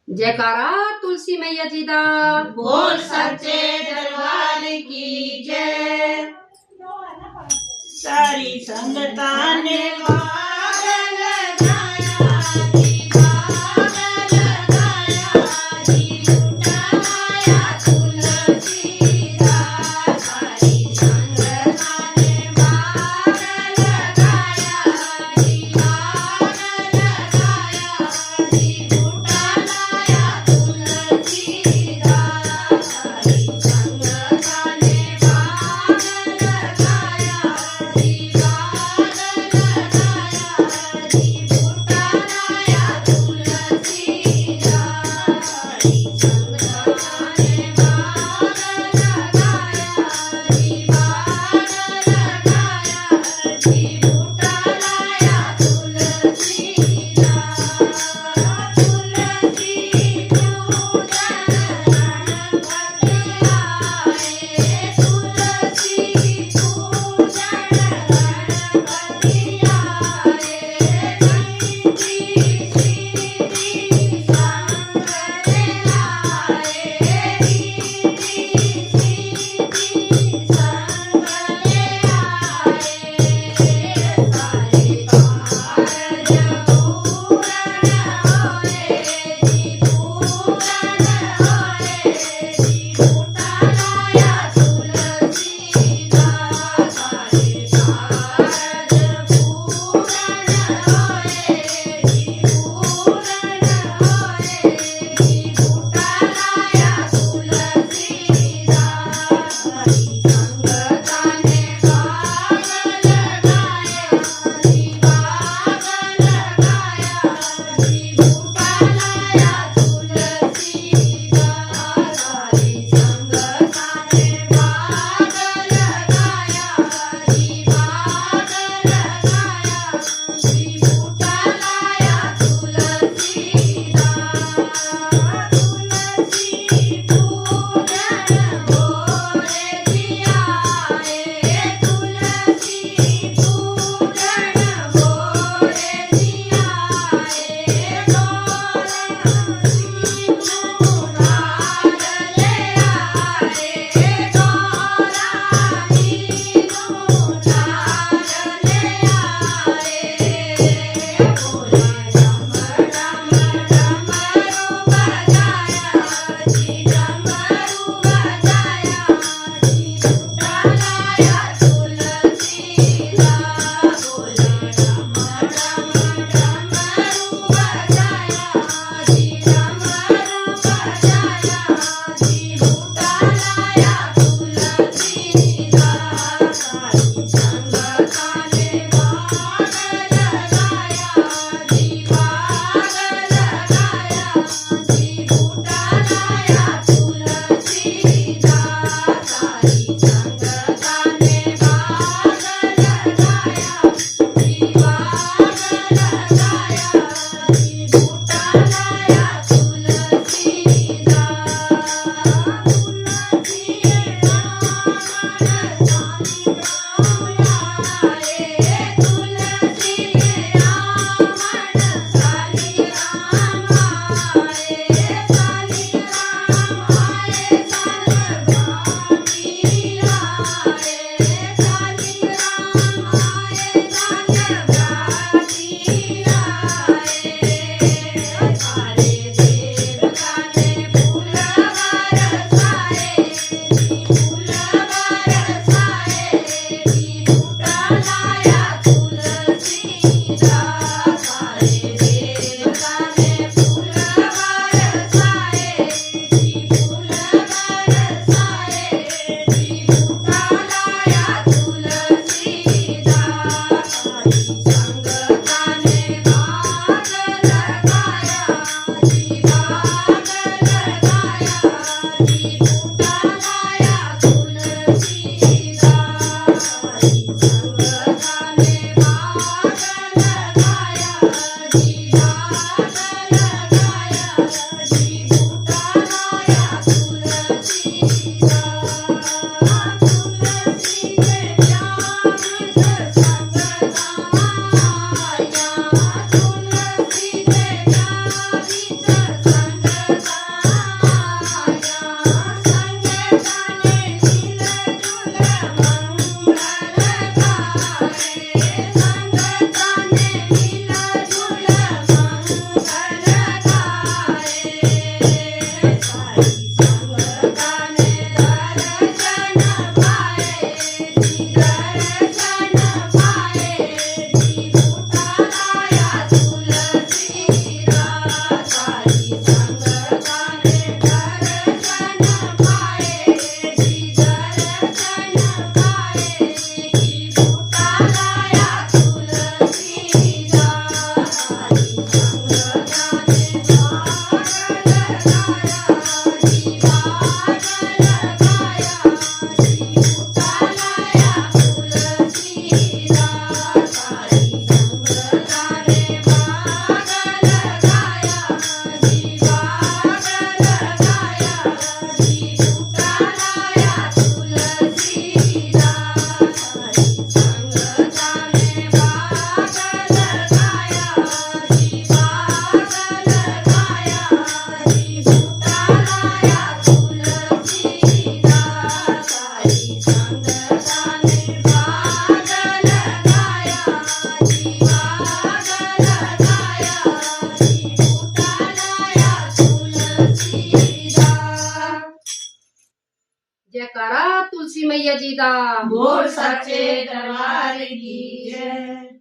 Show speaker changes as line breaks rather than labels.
जयकारा तुलसी मैया जी दा।
बोल सच्चे दरबार की जय। सारी संगता ने भाग लगाया जी, भाग लगाया जी, उठाया तुलसी दास। सारी संगता ने भाग लगाया जी, भाग लगाया जी, उठाया तुलसी दास। सारी संगता ने भाग लगाया जी, भाग लगाया संगताने दर्शन पाये जी दर्शन पाये की फुटालाया तुलसीदास संगताने पागल गाया जी पागल गाया जी फुटालाया तुलसीदास संगताने पागल गाया जी पागल गाया जी फुटालाया तुलसीदास संगताने पागल गाया जी पागल गाया जी फुटालाया तुलसीदास संगताने पागल गाया जी पागल गाया जी फुटालाया तुलसीदास।
जयकारा तुलसी मैया जी दा।
बोल सच्चे दरबार की जय।